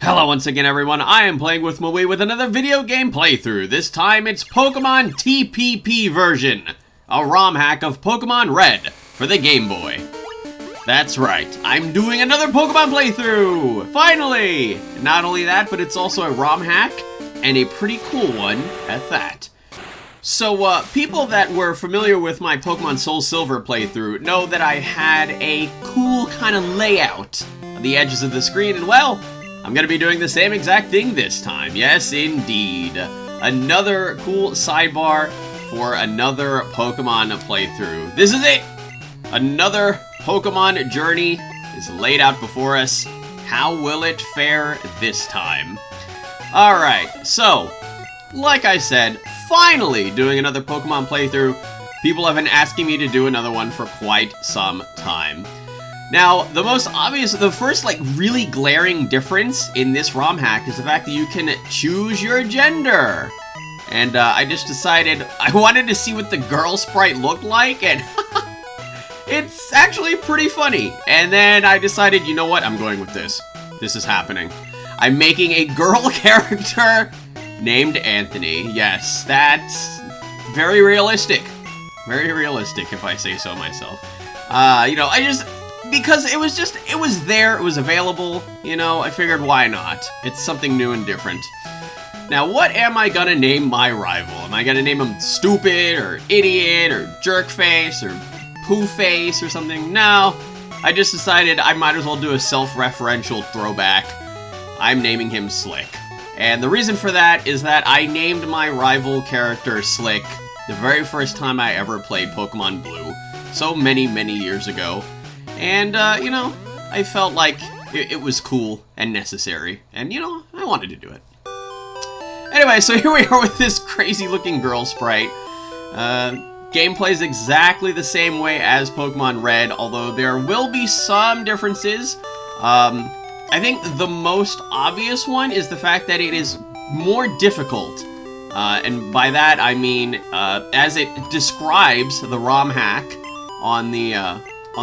Hello once again everyone, I am playing with Maui with another video game playthrough. This time it's Pokemon TPP version, a ROM hack of Pokemon Red for the Game Boy. That's right, I'm doing another Pokemon playthrough! Finally! Not only that, but it's also a ROM hack, and a pretty cool one at that. So, people that were familiar with my Pokemon SoulSilver playthrough know that I had a cool kind of layout on the edges of the screen, and well, I'm gonna be doing the same exact thing this time. Yes, indeed. Another cool sidebar for another Pokemon playthrough. This is it! Another Pokemon journey is laid out before us. How will it fare this time? Alright, so, like I said, finally doing another Pokemon playthrough. People have been asking me to do another one for quite some time. Now, the most obvious, the first, really glaring difference in this ROM hack is the fact that you can choose your gender. And, I just decided I wanted to see what the girl sprite looked like, and it's actually pretty funny. And then I decided, you know what, I'm going with this. This is happening. I'm making a girl character named Anthony. Yes, that's very realistic. Very realistic, if I say so myself. Because it was there, it was available, I figured why not? It's something new and different. Now, what am I gonna name my rival? Am I gonna name him Stupid, or Idiot, or Jerkface, or Pooh-Face, or something? No, I just decided I might as well do a self-referential throwback. I'm naming him Slick. And the reason for that is that I named my rival character Slick the very first time I ever played Pokemon Blue, so many, many years ago. And, I felt like it was cool and necessary, and, I wanted to do it. Anyway, so here we are with this crazy-looking girl sprite. Gameplay's exactly the same way as Pokemon Red, although there will be some differences. I think the most obvious one is the fact that it is more difficult. And by that, I mean, as it describes the ROM hack on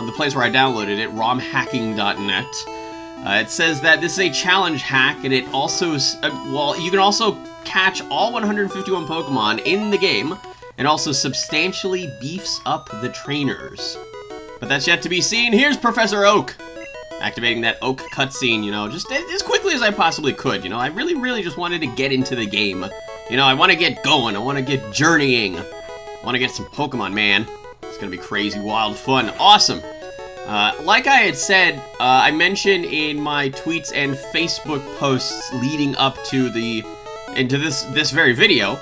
the place where I downloaded it, romhacking.net. It says that this is a challenge hack, and it also, you can also catch all 151 Pokemon in the game, and also substantially beefs up the trainers. But that's yet to be seen. Here's Professor Oak, activating that Oak cutscene, just as quickly as I possibly could. I really, really just wanted to get into the game. I want to get going. I want to get journeying. I want to get some Pokemon, man. It's gonna be crazy, wild, fun, awesome. Like I had said, I mentioned in my tweets and Facebook posts leading up to into this very video,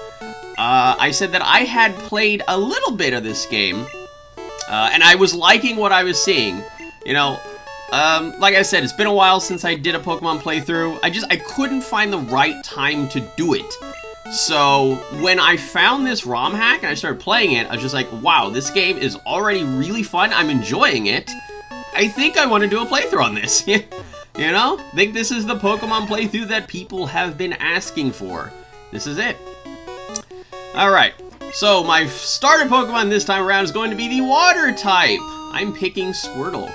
I said that I had played a little bit of this game, and I was liking what I was seeing. Like I said, it's been a while since I did a Pokemon playthrough. I couldn't find the right time to do it. So, when I found this ROM hack and I started playing it, I was just like, wow, this game is already really fun, I'm enjoying it. I think I want to do a playthrough on this, I think this is the Pokemon playthrough that people have been asking for. This is it. Alright, so my starter Pokemon this time around is going to be the Water type. I'm picking Squirtle.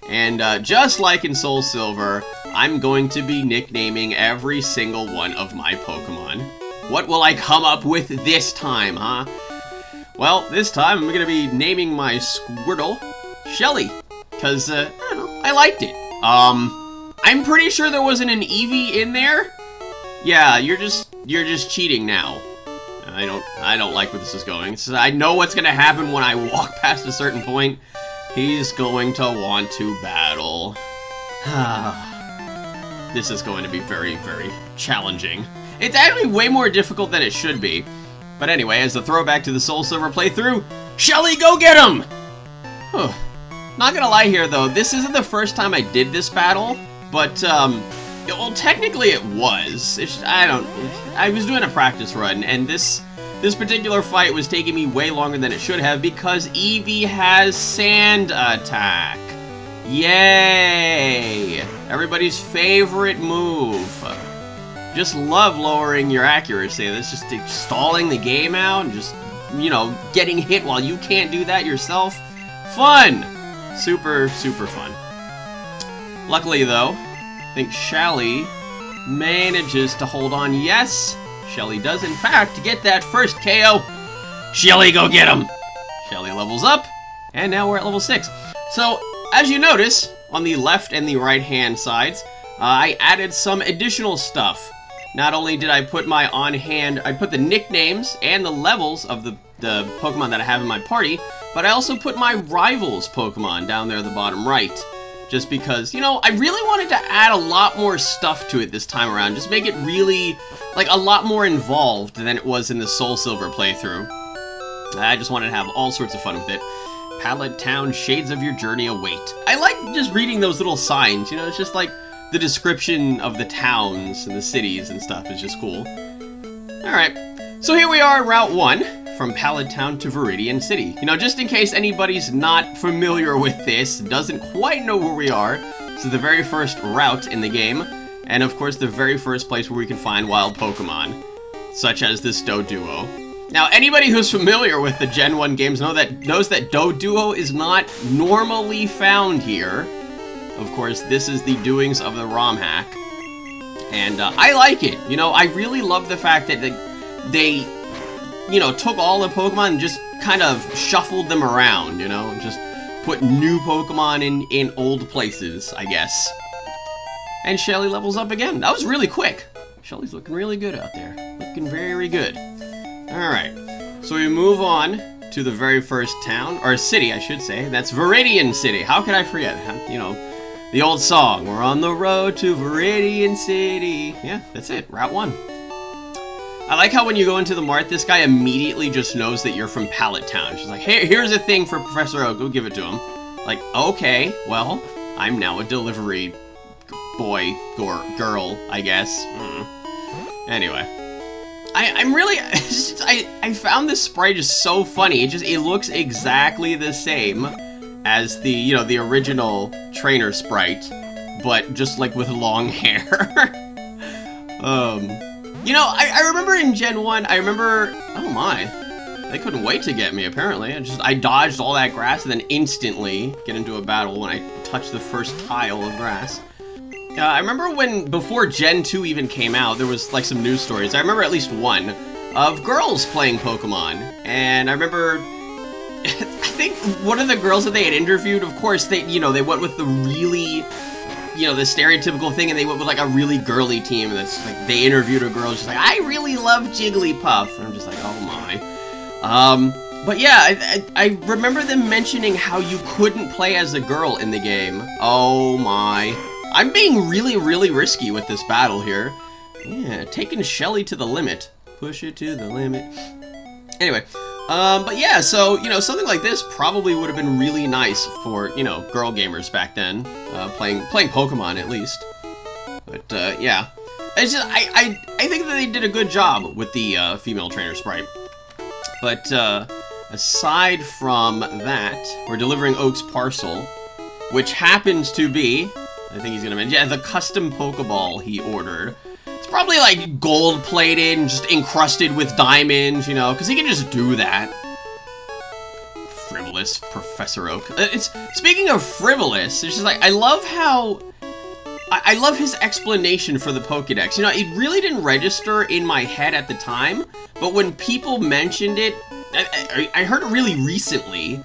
And just like in SoulSilver, I'm going to be nicknaming every single one of my Pokemon. What will I come up with this time, huh? Well, this time I'm going to be naming my Squirtle Shelly, because, I don't know, I liked it. I'm pretty sure there wasn't an Eevee in there. Yeah, you're just cheating now. I don't like where this is going. I know what's going to happen when I walk past a certain point. He's going to want to battle. This is going to be very, very challenging. It's actually way more difficult than it should be. But anyway, as a throwback to the SoulSilver playthrough, Shelley, go get him! Not gonna lie here, though, this isn't the first time I did this battle, but, well, technically it was. I was doing a practice run, and this particular fight was taking me way longer than it should have because Eevee has Sand Attack. Yay! Everybody's favorite move. Just love lowering your accuracy. That's just stalling the game out and just, getting hit while you can't do that yourself. Fun! Super, super fun. Luckily, though, I think Shelly manages to hold on. Yes, Shelly does in fact get that first KO. Shelly, go get him! Shelly levels up, and now we're at level 6. So, as you notice, on the left and the right hand sides, I added some additional stuff. Not only did I put my on-hand, I put the nicknames and the levels of the Pokemon that I have in my party, but I also put my rivals Pokemon down there at the bottom right. Just because, you know, I really wanted to add a lot more stuff to it this time around. Just make it really, like, a lot more involved than it was in the SoulSilver playthrough. I just wanted to have all sorts of fun with it. Pallet Town, shades of your journey await. I like just reading those little signs, you know, it's just like the description of the towns and the cities and stuff is just cool. Alright, so here we are, Route 1, from Pallet Town to Viridian City. You know, just in case anybody's not familiar with this, doesn't quite know where we are, this is the very first route in the game, and of course the very first place where we can find wild Pokemon, such as this Doduo. Now, anybody who's familiar with the Gen 1 games knows that Doduo is not normally found here. Of course, this is the doings of the romhack. And I like it. You know, I really love the fact that they you know, took all the Pokemon and just kind of shuffled them around, you know? Just put new Pokemon in old places, I guess. And Shelly levels up again. That was really quick. Shelly's looking really good out there. Looking very good. Alright, so we move on to the very first town, or city, I should say. That's Viridian City. How could I forget? You know, the old song, we're on the road to Viridian City. Yeah, that's it, Route 1. I like how when you go into the mart, this guy immediately just knows that you're from Pallet Town. She's like, hey, here's a thing for Professor Oak, go give it to him. Like, okay, well, I'm now a delivery boy, or girl, I guess. Anyway. I'm really, I found this sprite just so funny. It looks exactly the same as the, you know, the original trainer sprite, but just like with long hair. You know, I remember in Gen 1, oh my, they couldn't wait to get me apparently. I dodged all that grass and then instantly get into a battle when I touched the first tile of grass. I remember before Gen 2 even came out, there was like some news stories. I remember at least one of girls playing Pokemon. And I remember, I think one of the girls that they had interviewed, of course, they went with the really, you know, the stereotypical thing, and they went with like a really girly team. That's like, they interviewed a girl, she's like, I really love Jigglypuff. And I'm just like, oh my. But yeah, I remember them mentioning how you couldn't play as a girl in the game. Oh my. I'm being really, really risky with this battle here. Yeah, taking Shelly to the limit. Push it to the limit. Anyway, but yeah, so, you know, something like this probably would have been really nice for, you know, girl gamers back then. Playing Pokemon, at least. But, yeah. It's just, I think that they did a good job with the female trainer sprite. But, aside from that, we're delivering Oak's parcel, which happens to be, I think he's gonna mention, yeah, the custom Pokeball he ordered. It's probably like gold-plated and just encrusted with diamonds, you know, because he can just do that. Frivolous Professor Oak. Speaking of frivolous, it's just like, I love how, I love his explanation for the Pokédex. You know, it really didn't register in my head at the time, but when people mentioned it, I heard it really recently.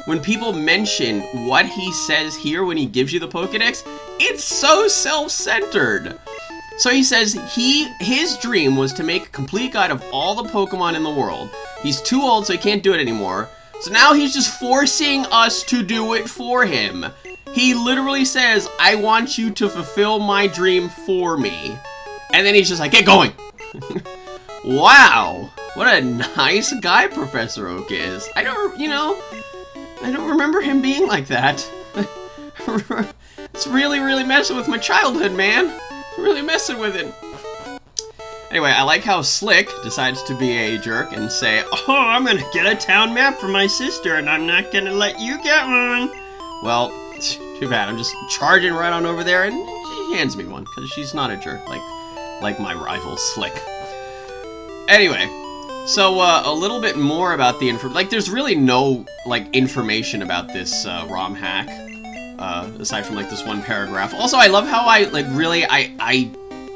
When people mention what he says here when he gives you the Pokédex, it's so self-centered. So he says his dream was to make a complete guide of all the Pokemon in the world. He's too old, so he can't do it anymore. So now he's just forcing us to do it for him. He literally says, I want you to fulfill my dream for me. And then he's just like, get going. Wow. What a nice guy Professor Oak is. I don't remember him being like that. It's really, really messing with my childhood, man. It's really messing with it. Anyway, I like how Slick decides to be a jerk and say, oh, I'm gonna get a town map for my sister, and I'm not gonna let you get one. Well, too bad. I'm just charging right on over there, and she hands me one, because she's not a jerk like my rival, Slick. Anyway. So, a little bit more about the there's really no, information about this, ROM hack, aside from, this one paragraph. Also, I love how I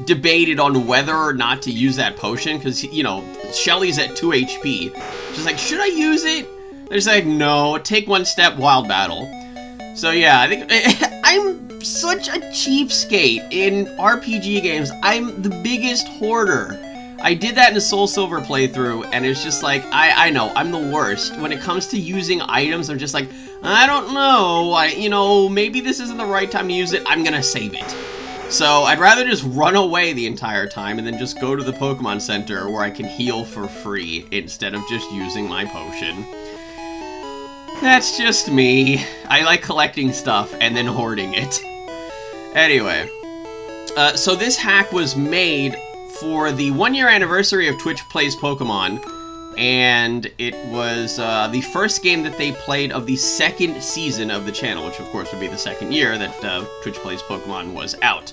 debated on whether or not to use that potion, because, you know, Shelly's at 2 HP. She's like, should I use it? They're like, no, take one step, wild battle. So yeah, I think I'm such a cheapskate in RPG games. I'm the biggest hoarder. I did that in a SoulSilver playthrough, and it's just like, I know, I'm the worst. When it comes to using items, I'm just like, I don't know, you know, maybe this isn't the right time to use it, I'm gonna save it. So I'd rather just run away the entire time and then just go to the Pokemon Center where I can heal for free instead of just using my potion. That's just me. I like collecting stuff and then hoarding it. Anyway, so this hack was made for the 1-year anniversary of Twitch Plays Pokemon, and it was the first game that they played of the second season of the channel, which of course would be the second year that Twitch Plays Pokemon was out.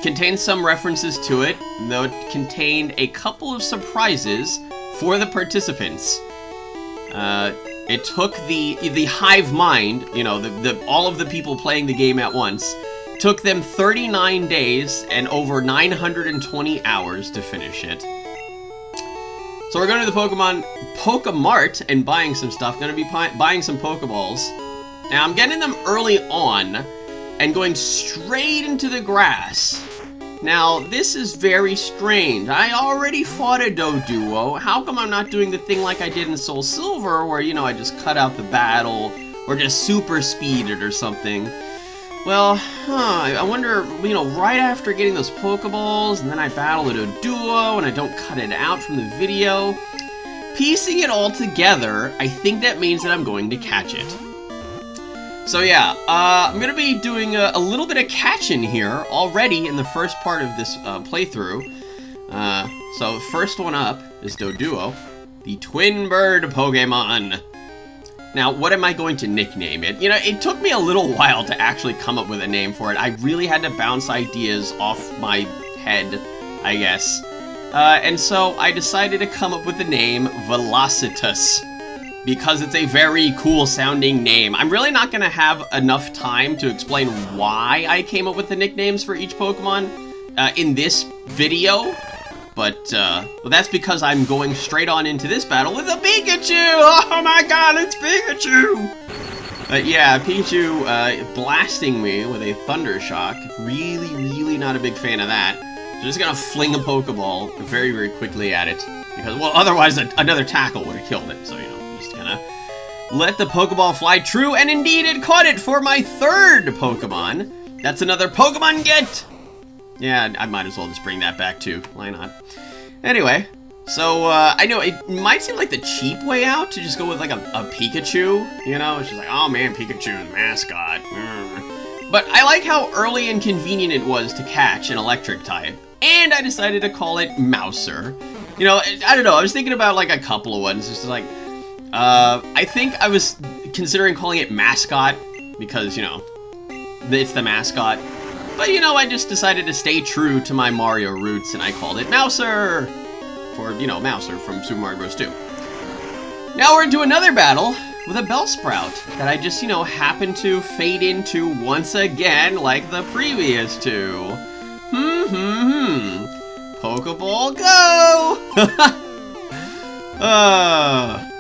Contained some references to it, though it contained a couple of surprises for the participants. It took the hive mind, you know, all of the people playing the game at once, took them 39 days and over 920 hours to finish it. So we're going to the Pokemart and buying some stuff. Going to be buying some Pokeballs. Now I'm getting them early on and going straight into the grass. Now this is very strange. I already fought a Doduo. How come I'm not doing the thing like I did in SoulSilver where, you know, I just cut out the battle or just super speed it or something? Well, I wonder, you know, right after getting those Pokeballs, and then I battle a Doduo, and I don't cut it out from the video. Piecing it all together, I think that means that I'm going to catch it. So yeah, I'm going to be doing a little bit of catching here already in the first part of this playthrough. So first one up is Doduo, the Twin Bird Pokemon. Now, what am I going to nickname it? You know, it took me a little while to actually come up with a name for it. I really had to bounce ideas off my head, I guess. And so I decided to come up with the name Velocitus, because it's a very cool sounding name. I'm really not going to have enough time to explain why I came up with the nicknames for each Pokemon in this video. But, well, that's because I'm going straight on into this battle with a Pikachu! Oh my god, it's Pikachu! But yeah, Pichu blasting me with a Thunder Shock. Really not a big fan of that. So just gonna fling a Pokeball very, very quickly at it. Because, well, otherwise another tackle would have killed it. So, you know, just gonna let the Pokeball fly true. And indeed, it caught it for my third Pokemon. That's another Pokemon get! Yeah, I might as well just bring that back too. Why not? Anyway, so I know it might seem like the cheap way out to just go with like a Pikachu, you know? It's just like, oh man, Pikachu, the mascot. But I like how early and convenient it was to catch an electric type. And I decided to call it Mouser. You know, I don't know, I was thinking about like a couple of ones. Just like, I think I was considering calling it Mascot because, you know, it's the mascot. But, you know, I just decided to stay true to my Mario roots, and I called it Mouser! For, you know, Mouser from Super Mario Bros. 2. Now we're into another battle with a Bellsprout that I just, you know, happened to fade into once again like the previous two. Pokeball, go!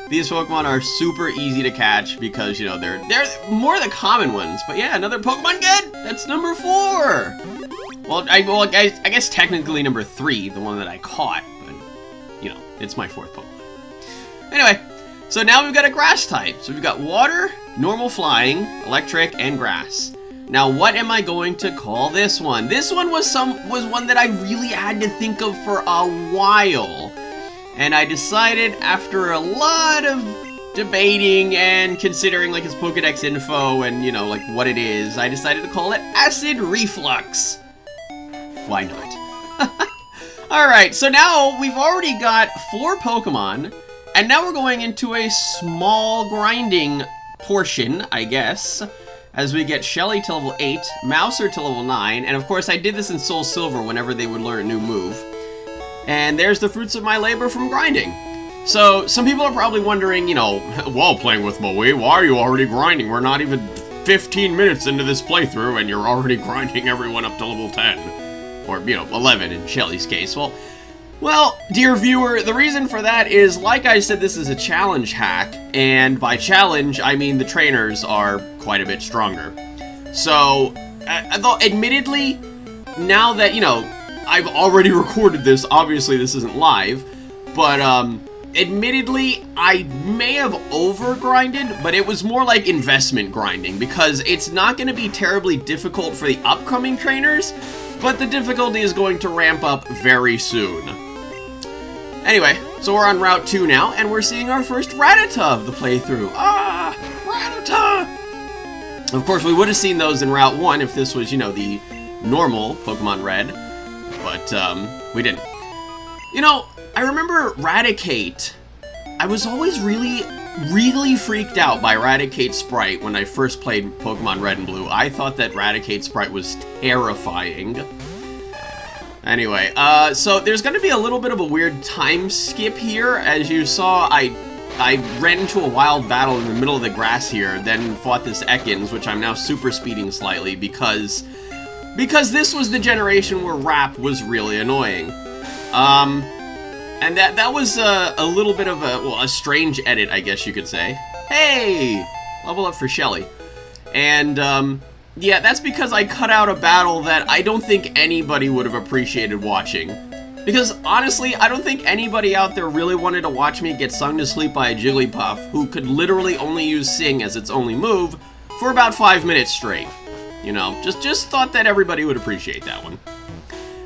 These Pokemon are super easy to catch because, you know, they're more the common ones. But yeah, another Pokemon get! That's number 4! Well, I guess technically number 3, the one that I caught. But, you know, it's my 4th Pokemon. Anyway, so now we've got a grass type. So we've got water, normal flying, electric, and grass. Now, what am I going to call this one? This one was one that I really had to think of for a while. And I decided, after a lot of debating and considering like its Pokedex info and, you know, like what it is, I decided to call it Acid Reflux. Why not? Alright, so now we've already got 4 Pokemon, and now we're going into a small grinding portion, I guess, as we get Shelly to level 8, Mouser to level 9, and of course I did this in SoulSilver whenever they would learn a new move. And there's the fruits of my labor from grinding. So, some people are probably wondering, you know, while playing with Moe, why are you already grinding? We're not even 15 minutes into this playthrough and you're already grinding everyone up to level 10. Or, you know, 11 in Shelly's case. Well, dear viewer, the reason for that is, like I said, this is a challenge hack, and by challenge, I mean the trainers are quite a bit stronger. So, though admittedly, now that, you know, I've already recorded this, obviously this isn't live, but, admittedly, I may have over-grinded, but it was more like investment grinding, because it's not going to be terribly difficult for the upcoming trainers, but the difficulty is going to ramp up very soon. Anyway, so we're on Route 2 now, and we're seeing our first Rattata of the playthrough. Ah, Rattata! Of course, we would have seen those in Route 1 if this was, you know, the normal Pokemon Red, but, we didn't. You know, I remember Raticate. I was always really freaked out by Raticate's sprite when I first played Pokemon Red and Blue. I thought that Raticate's sprite was terrifying. Anyway, so there's going to be a little bit of a weird time skip here. As you saw, I ran into a wild battle in the middle of the grass here, then fought this Ekans, which I'm now super speeding slightly because this was the generation where rap was really annoying. And that was a little bit of a strange edit, I guess you could say. Hey! Level up for Shelly. And, yeah, that's because I cut out a battle that I don't think anybody would have appreciated watching. Because, honestly, I don't think anybody out there really wanted to watch me get sung to sleep by a Jigglypuff who could literally only use Sing as its only move for about 5 minutes straight. You know, just thought that everybody would appreciate that one.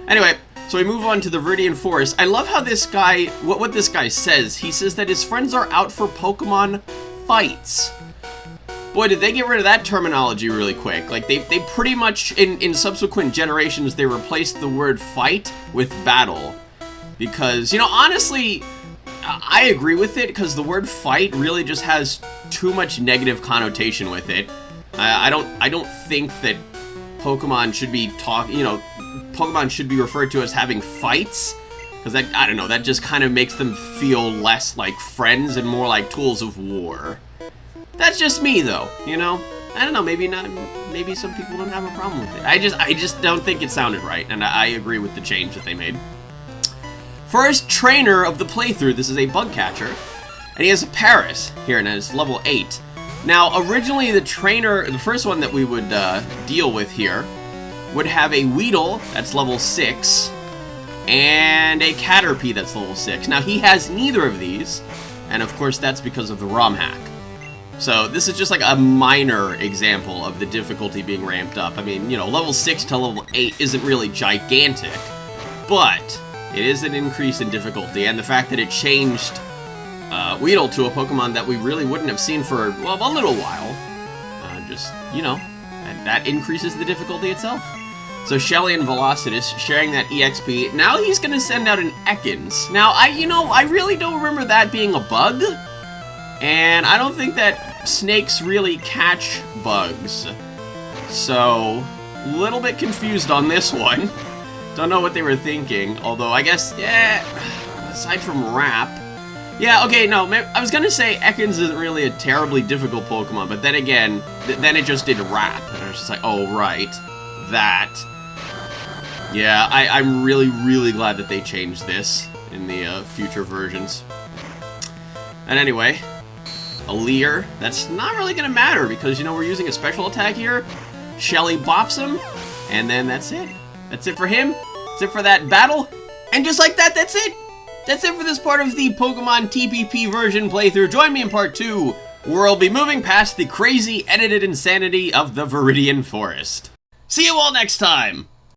Anyway, so we move on to the Viridian Forest. I love how this guy, what this guy says. He says that his friends are out for Pokemon fights. Boy, did they get rid of that terminology really quick. Like, they pretty much, in subsequent generations, they replaced the word fight with battle. Because, you know, honestly, I agree with it, because the word fight really just has too much negative connotation with it. I don't think that Pokemon should be Pokemon should be referred to as having fights. Because that, I don't know, that just kind of makes them feel less like friends and more like tools of war. That's just me, though, you know? I don't know, maybe not, maybe some people don't have a problem with it. I just don't think it sounded right, and I agree with the change that they made. First trainer of the playthrough, this is a bug catcher, and he has a Paris here, and it's level 8. Now, originally the first one that we would deal with here would have a Weedle, that's level 6, and a Caterpie, that's level 6. Now, he has neither of these, and of course that's because of the romhack. So this is just like a minor example of the difficulty being ramped up. I mean, you know, level 6 to level 8 isn't really gigantic, but it is an increase in difficulty, and the fact that it changed Weedle to a Pokemon that we really wouldn't have seen for, well, a little while, just, you know, that increases the difficulty itself. So Shelly and Velocitus sharing that EXP. Now he's going to send out an Ekans. Now, I really don't remember that being a bug. And I don't think that snakes really catch bugs. So, a little bit confused on this one. Don't know what they were thinking. Although, I guess, yeah, aside from rap. Yeah, okay, no, I was gonna say Ekans isn't really a terribly difficult Pokemon, but then again, then it just did rap. And I was just like, oh, right, that. Yeah, I'm really glad that they changed this in the future versions. And anyway, a Leer, that's not really gonna matter because, you know, we're using a special attack here. Shelly bops him, and then that's it. That's it for him. That's it for that battle. And just like that, that's it. That's it for this part of the Pokemon TPP version playthrough. Join me in part 2, where I'll be moving past the crazy edited insanity of the Viridian Forest. See you all next time!